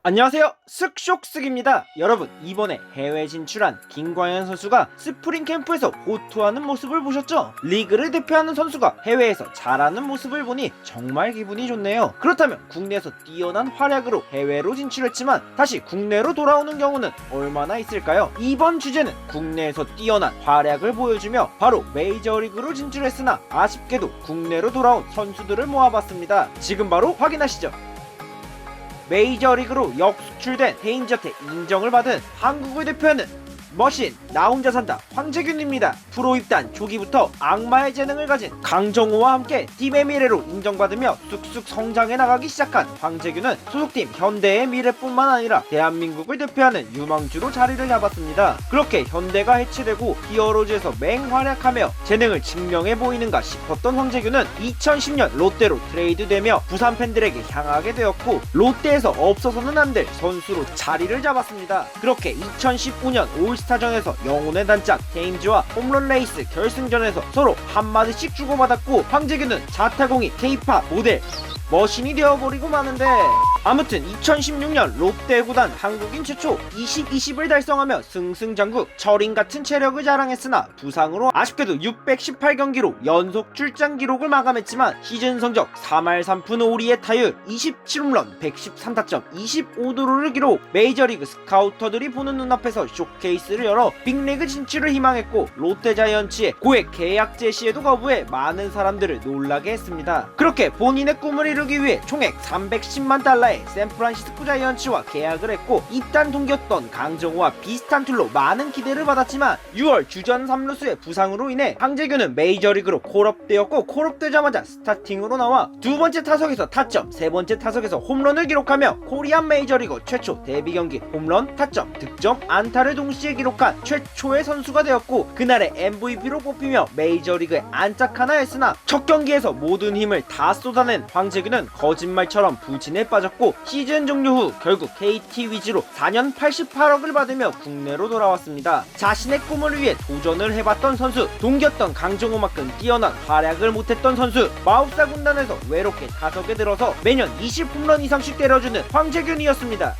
안녕하세요, 쓱쇽쓱입니다. 여러분, 이번에 해외 진출한 김광현 선수가 스프링 캠프에서 호투하는 모습을 보셨죠? 리그를 대표하는 선수가 해외에서 잘하는 모습을 보니 정말 기분이 좋네요. 그렇다면 국내에서 뛰어난 활약으로 해외로 진출했지만 다시 국내로 돌아오는 경우는 얼마나 있을까요? 이번 주제는 국내에서 뛰어난 활약을 보여주며 바로 메이저리그로 진출했으나 아쉽게도 국내로 돌아온 선수들을 모아봤습니다. 지금 바로 확인하시죠. 메이저리그로 역수출된 해인저태 인정을 받은 한국을 대표하는 머신 나 혼자 산다 황재균입니다. 프로 입단 초기부터 악마의 재능을 가진 강정호와 함께 팀의 미래로 인정받으며 쑥쑥 성장해 나가기 시작한 황재균은 소속팀 현대의 미래뿐만 아니라 대한민국을 대표하는 유망주로 자리를 잡았습니다. 그렇게 현대가 해체되고 히어로즈에서 맹활약하며 재능을 증명해 보이는가 싶었던 황재균은 2010년 롯데로 트레이드되며 부산 팬들에게 향하게 되었고 롯데에서 없어서는 안 될 선수로 자리를 잡았습니다. 그렇게 2015년 올스타전에서 영혼의 단짝 케인즈와 홈런 레이스 결승전에서 서로 한마디씩 주고받았고 황재균은 자타공이 K-팝 모델 머신이 되어버리고 마는데, 아무튼 2016년 롯데 구단 한국인 최초 20-20을 달성하며 승승장구 철인같은 체력을 자랑했으나 부상으로 아쉽게도 618경기로 연속 출장 기록을 마감했지만 시즌 성적 3할 3푼 5리의 타율 27홈런 113타점 25도루를 기록. 메이저리그 스카우터들이 보는 눈앞에서 쇼케이스를 열어 빅리그 진출을 희망했고 롯데 자이언츠의 고액 계약 제시에도 거부해 많은 사람들을 놀라게 했습니다. 그렇게 본인의 꿈을 이루기 위해 총액 310만 달러의 샌프란시스코 자이언츠와 계약을 했고 입단 동기였던 강정호와 비슷한 툴로 많은 기대를 받았지만 6월 주전 3루수의 부상으로 인해 황재균은 메이저리그로 콜업되었고 콜업되자마자 스타팅으로 나와 두 번째 타석에서 타점, 세 번째 타석에서 홈런을 기록하며 코리안 메이저리그 최초 데뷔경기 홈런, 타점, 득점, 안타를 동시에 기록한 최초의 선수가 되었고 그날의 MVP로 뽑히며 메이저리그에 안짝하나 했으나 첫 경기에서 모든 힘을 다 쏟아낸 황재균은 거짓말처럼 부진에 빠졌고 시즌 종료 후 결국 KT 위즈로 4년 88억을 받으며 국내로 돌아왔습니다. 자신의 꿈을 위해 도전을 해봤던 선수, 동기였던 강정호만큼 뛰어난 활약을 못했던 선수, 마법사 군단에서 외롭게 타석에 들어서 매년 20홈런 이상씩 때려주는 황재균이었습니다.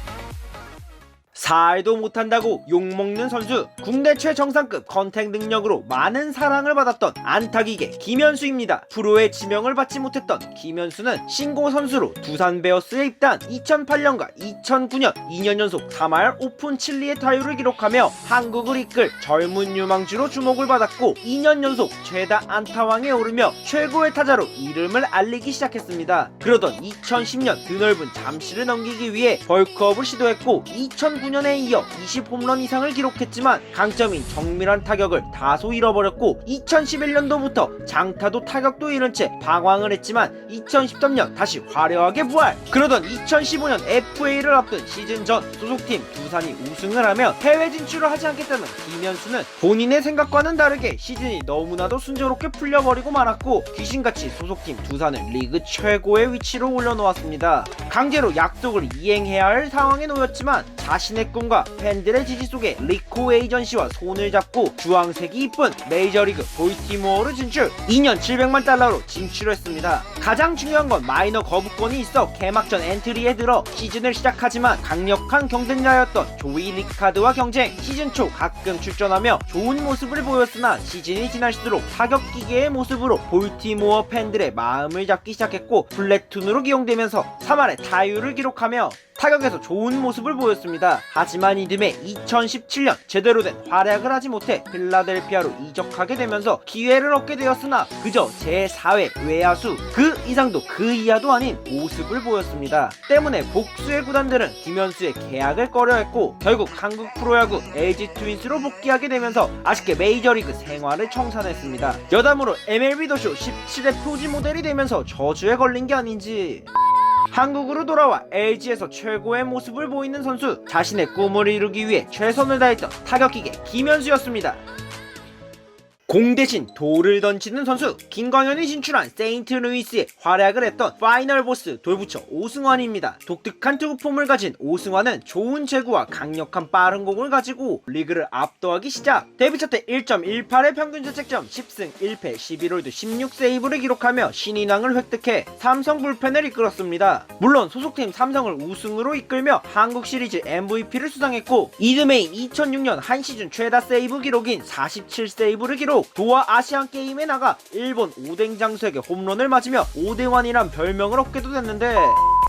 4할도 못한다고 욕먹는 선수, 국내 최정상급 컨택 능력으로 많은 사랑을 받았던 안타기계 김현수입니다. 프로의 지명을 받지 못했던 김현수는 신고 선수로 두산 베어스에 입단, 2008년과 2009년 2년 연속 3할 5푼 7리의 타율을 기록하며 한국을 이끌 젊은 유망주로 주목을 받았고 2년 연속 최다 안타왕에 오르며 최고의 타자로 이름을 알리기 시작했습니다. 그러던 2010년 드넓은 잠시를 넘기기 위해 벌크업을 시도했고 2009년에 이어 20홈런 이상을 기록했지만 강점인 정밀한 타격을 다소 잃어버렸고 2011년도부터 장타도 타격도 잃은 채 방황을 했지만 2013년 다시 화려하게 부활. 그러던 2015년 FA를 앞둔 시즌 전 소속팀 두산이 우승을 하며 해외 진출을 하지 않겠다는 김현수는 본인의 생각과는 다르게 시즌이 너무나도 순조롭게 풀려버리고 말았고 귀신같이 소속팀 두산을 리그 최고의 위치로 올려놓았습니다. 강제로 약속을 이행해야 할 상황에 놓였지만 자신의 꿈과 팬들의 지지 속에 리코 에이전시와 손을 잡고 주황색이 이쁜 메이저리그 볼티모어로 진출, 2년 700만 달러로 진출했습니다. 가장 중요한 건 마이너 거부권이 있어 개막전 엔트리에 들어 시즌을 시작하지만 강력한 경쟁자였던 조이 리카드와 경쟁, 시즌 초 가끔 출전하며 좋은 모습을 보였으나 시즌이 지날수록 타격기계의 모습으로 볼티모어 팬들의 마음을 잡기 시작했고 플래툰으로 기용되면서 3할의 타율을 기록하며 타격에서 좋은 모습을 보였습니다. 하지만 이듬해 2017년 제대로 된 활약을 하지 못해 필라델피아로 이적하게 되면서 기회를 얻게 되었으나 그저 제4회 외야수, 그 이상도 그 이하도 아닌 모습을 보였습니다. 때문에 복수의 구단들은 김현수의 계약을 꺼려했고 결국 한국 프로야구 LG 트윈스로 복귀하게 되면서 아쉽게 메이저리그 생활을 청산했습니다. 여담으로 MLB 더쇼 17회 표지 모델이 되면서 저주에 걸린 게 아닌지. 한국으로 돌아와 LG에서 최고의 모습을 보이는 선수, 자신의 꿈을 이루기 위해 최선을 다했던 타격기계 김현수였습니다. 공 대신 돌을 던지는 선수 김광현이 진출한 세인트루이스에 활약을 했던 파이널 보스 돌부처 오승환입니다. 독특한 투구폼을 가진 오승환은 좋은 제구와 강력한 빠른 공을 가지고 리그를 압도하기 시작. 데뷔 첫 해 1.18의 평균 자책점 10승 1패 11홀드 16세이브를 기록하며 신인왕을 획득해 삼성 불펜을 이끌었습니다. 물론 소속팀 삼성을 우승으로 이끌며 한국 시리즈 MVP를 수상했고 이듬해인 2006년 한 시즌 최다 세이브 기록인 47세이브를 기록. 도하 아시안게임에 나가 일본 오뎅 장수에게 홈런을 맞으며 오뎅환이란 별명을 얻게도 됐는데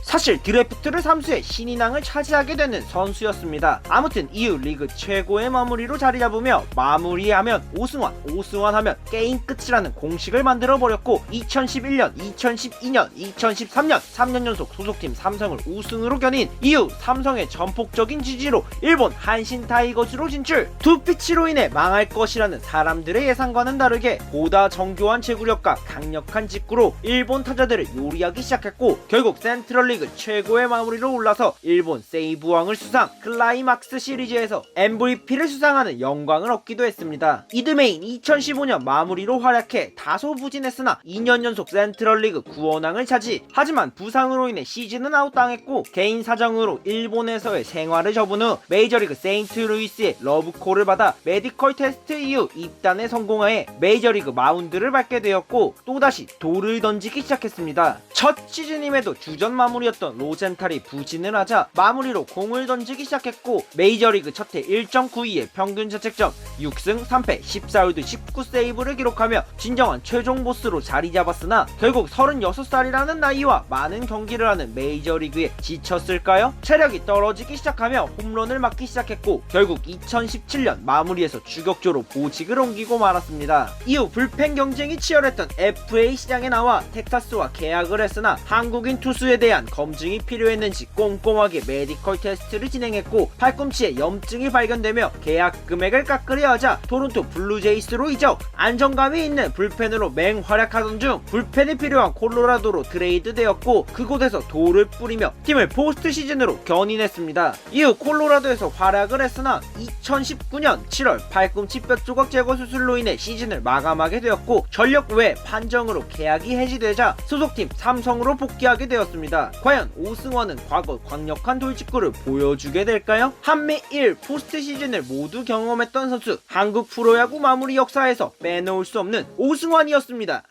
사실 드래프트를 삼수해 신인왕을 차지하게 되는 선수였습니다. 아무튼 이후 리그 최고의 마무리로 자리 잡으며 마무리하면 오승환, 오승환하면 게임 끝이라는 공식을 만들어버렸고 2011년, 2012년, 2013년 3년 연속 소속팀 삼성을 우승으로 겨닌 이후 삼성의 전폭적인 지지로 일본 한신 타이거즈로 진출. 투피치로 인해 망할 것이라는 사람들의 예상과는 다르게 보다 정교한 제구력과 강력한 직구로 일본 타자들을 요리하기 시작했고 결국 센트럴리그 최고의 마무리로 올라서 일본 세이브왕을 수상, 클라이막스 시리즈에서 MVP를 수상하는 영광을 얻기도 했습니다. 이듬해인 2015년 마무리로 활약해 다소 부진했으나 2년 연속 센트럴리그 구원왕을 차지. 하지만 부상으로 인해 시즌은 아웃당했고 개인 사정으로 일본에서의 생활을 접은 후 메이저리그 세인트루이스의 러브콜을 받아 메디컬 테스트 이후 입단에 성공하여 메이저리그 마운드를 밟게 되었고 또다시 돌을 던지기 시작했습니다. 첫 시즌임에도 주전 마무리였던 로젠탈이 부진을 하자 마무리로 공을 던지기 시작했고 메이저리그 첫해 1.92의 평균 자책점 6승 3패 14홀드 19세이브를 기록하며 진정한 최종 보스로 자리 잡았으나 결국 36살이라는 나이와 많은 경기를 하는 메이저리그에 지쳤을까요? 체력이 떨어지기 시작하며 홈런을 맞기 시작했고 결국 2017년 마무리에서 주격조로 보직을 옮기고 말았습니다. 이후 불펜 경쟁이 치열했던 FA 시장에 나와 텍사스와 계약을 했으나 한국인 투수에 대한 검증이 필요했는지 꼼꼼하게 메디컬 테스트를 진행했고 팔꿈치에 염증이 발견되며 계약 금액을 깎으려 하자 토론토 블루제이스로 이적. 안정감이 있는 불펜으로 맹활약하던 중 불펜이 필요한 콜로라도로 트레이드 되었고 그곳에서 돌을 뿌리며 팀을 포스트 시즌으로 견인했습니다. 이후 콜로라도에서 활약을 했으나 2019년 7월 팔꿈치 뼈 조각 제거 수술로 인해 시즌을 마감하게 되었고 전력 외 판정으로 계약이 해지되자 소속팀 삼성으로 복귀하게 되었습니다. 과연 오승환은 과거 강력한 돌직구를 보여주게 될까요? 한미 1 포스트 시즌을 모두 경험했던 선수, 한국 프로야구 마무리 역사에서 빼놓을 수 없는 오승환이었습니다.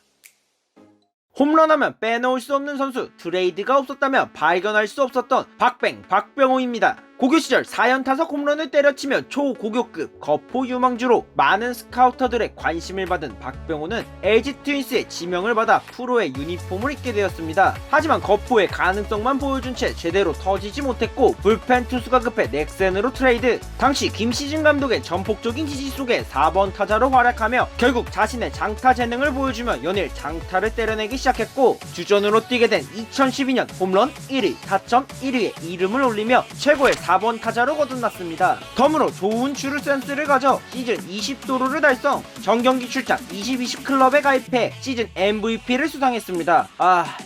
홈런하면 빼놓을 수 없는 선수, 트레이드가 없었다면 발견할 수 없었던 박병호입니다. 고교 시절 4연타석 홈런을 때려치며 초고교급 거포 유망주로 많은 스카우터들의 관심을 받은 박병호는 LG 트윈스의 지명을 받아 프로의 유니폼을 입게 되었습니다. 하지만 거포의 가능성만 보여준 채 제대로 터지지 못했고 불펜 투수가 급해 넥센으로 트레이드. 당시 김시진 감독의 전폭적인 지시 속에 4번 타자로 활약하며 결국 자신의 장타 재능을 보여주며 연일 장타를 때려내기 시작했고 주전으로 뛰게 된 2012년 홈런 1위, 타점 1위에 이름을 올리며 최고의 4번 타자로 거듭났습니다. 덤으로 좋은 주루 센스를 가져 시즌 20도루를 달성, 정경기 출장 20-20 클럽에 가입해 시즌 MVP를 수상했습니다.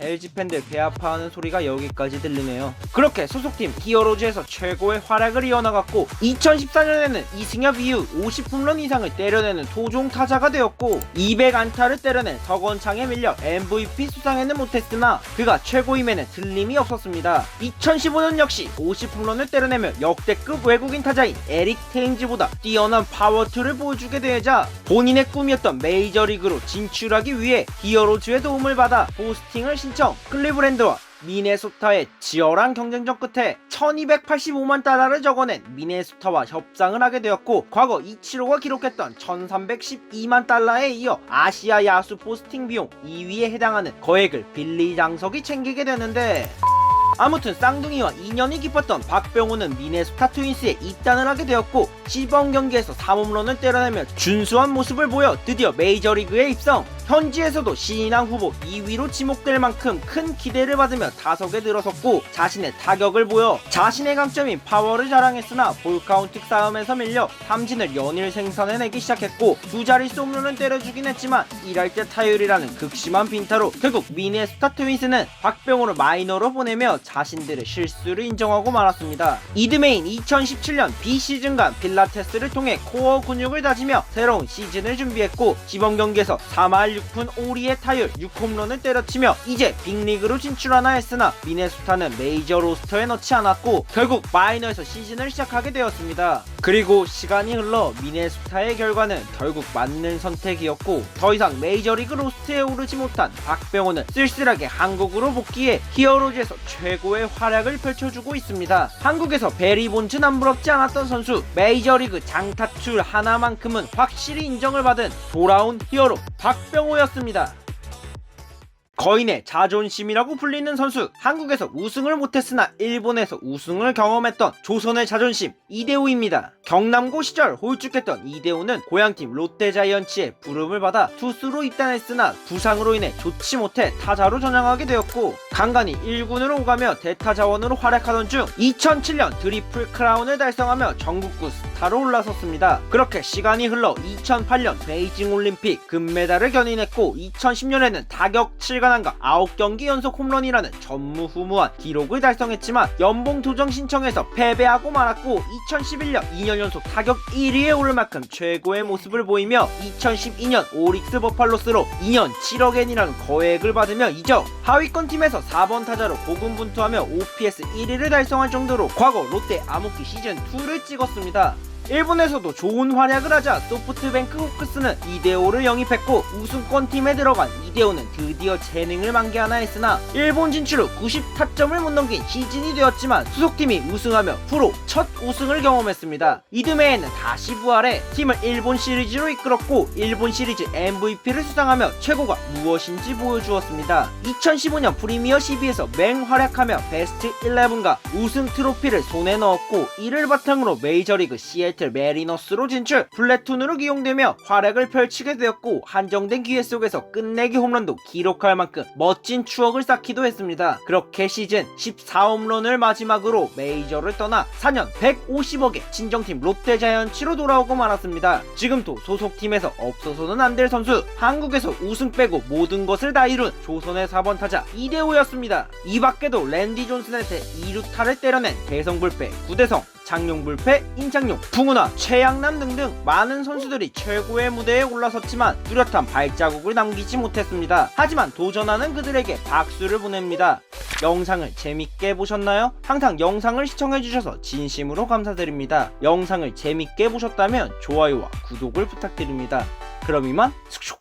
LG 팬들 배 아파하는 소리가 여기까지 들리네요. 그렇게 소속팀 히어로즈에서 최고의 활약을 이어나갔고 2014년에는 이승엽 이후 50홈런 이상을 때려내는 토종 타자가 되었고 200안타를 때려낸 석원창에 밀려 MVP 수상에는 못했으나 그가 최고임에는 틀림이 없었습니다. 2015년 역시 50홈런을 때려내며 역대급 외국인 타자인 에릭 테임즈보다 뛰어난 파워투를 보여주게 되자 본인의 꿈이었던 메이저리그로 진출하기 위해 히어로즈의 도움을 받아 포스팅을 신청. 클리브랜드와 미네소타의 치열한 경쟁전 끝에 1285만 달러를 적어낸 미네소타와 협상을 하게 되었고 과거 이치로가 기록했던 1312만 달러에 이어 아시아 야수 포스팅 비용 2위에 해당하는 거액을 빌리 장석이 챙기게 되는데 아무튼 쌍둥이와 인연이 깊었던 박병호는 미네소타 트윈스에 입단을 하게 되었고 시범 경기에서 3홈런을 때려내며 준수한 모습을 보여 드디어 메이저리그에 입성. 현지에서도 신인왕 후보 2위로 지목될 만큼 큰 기대를 받으며 타석에 들어섰고 자신의 타격을 보여 자신의 강점인 파워를 자랑했으나 볼카운트 싸움에서 밀려 삼진을 연일 생산해내기 시작했고 두 자릿수 홈런은 때려주긴 했지만 1할때 타율이라는 극심한 빈타로 결국 미네소타 트윈스는 박병호를 마이너로 보내며 자신들의 실수를 인정하고 말았습니다. 이듬해인 2017년 비시즌간 필라테스를 통해 코어 근육을 다지며 새로운 시즌을 준비했고 지번 경기에서 3할 6푼 5리의 타율 6홈런을 때려치며 이제 빅리그로 진출하나 했으나 미네소타는 메이저 로스터에 넣지 않았고 결국 마이너에서 시즌을 시작하게 되었습니다. 그리고 시간이 흘러 미네소타의 결과는 결국 맞는 선택이었고 더 이상 메이저리그 로스트에 오르지 못한 박병호는 쓸쓸하게 한국으로 복귀해 히어로즈에서 최고의 활약을 펼쳐주고 있습니다. 한국에서 베리 본즈 남부럽지 않았던 선수, 메이저리그 장타출 하나만큼은 확실히 인정을 받은 돌아온 히어로 박병호였습니다. 거인의 자존심이라고 불리는 선수, 한국에서 우승을 못했으나 일본에서 우승을 경험했던 조선의 자존심 이대호입니다. 경남고 시절 홀쭉했던 이대호는 고향팀 롯데자이언츠의 부름을 받아 투수로 입단했으나 부상으로 인해 좋지 못해 타자로 전향하게 되었고 간간히 1군으로 오가며 대타 자원으로 활약하던 중 2007년 트리플 크라운을 달성하며 전국구 스타로 올라섰습니다. 그렇게 시간이 흘러 2008년 베이징 올림픽 금메달을 견인했고 2010년에는 타격 7관왕과 9경기 연속 홈런이라는 전무후무한 기록을 달성했지만 연봉 조정 신청에서 패배하고 말았고 2011년 2년 연속 타격 1위에 오를 만큼 최고의 모습을 보이며 2012년 오릭스 버팔로스로 2년 7억엔이라는 거액을 받으며 이적, 하위권 팀에서 4번 타자로 고군분투하며 OPS 1위를 달성할 정도로 과거 롯데 암흑기 시즌2를 찍었습니다. 일본에서도 좋은 활약을 하자 소프트뱅크 호크스는 이대호를 영입했고 우승권 팀에 들어간 이대호는 드디어 재능을 만개하나 했으나 일본 진출 후 90타점을 못 넘긴 시즌이 되었지만 소속팀이 우승하며 프로 첫 우승을 경험했습니다. 이듬해에는 다시 부활해 팀을 일본 시리즈로 이끌었고 일본 시리즈 MVP를 수상하며 최고가 무엇인지 보여주었습니다. 2015년 프리미어 12에서 맹활약하며 베스트 11과 우승 트로피를 손에 넣었고 이를 바탕으로 메이저리그 시애틀 메리너스로 진출, 플래툰으로 기용되며 활약을 펼치게 되었고 한정된 기회 속에서 끝내기 홈런도 기록할 만큼 멋진 추억을 쌓기도 했습니다. 그렇게 시즌 14홈런을 마지막으로 메이저를 떠나 4년 150억의 친정팀 롯데자이언츠로 돌아오고 말았습니다. 지금도 소속팀에서 없어서는 안 될 선수, 한국에서 우승 빼고 모든 것을 다 이룬 조선의 4번 타자 이대호였습니다. 이 밖에도 랜디 존슨한테 2루타를 때려낸 대성불패 구대성, 장룡불패, 인창용, 풍은화, 최양남 등등 많은 선수들이 최고의 무대에 올라섰지만 뚜렷한 발자국을 남기지 못했습니다. 하지만 도전하는 그들에게 박수를 보냅니다. 영상을 재밌게 보셨나요? 항상 영상을 시청해주셔서 진심으로 감사드립니다. 영상을 재밌게 보셨다면 좋아요와 구독을 부탁드립니다. 그럼 이만 숙쇼!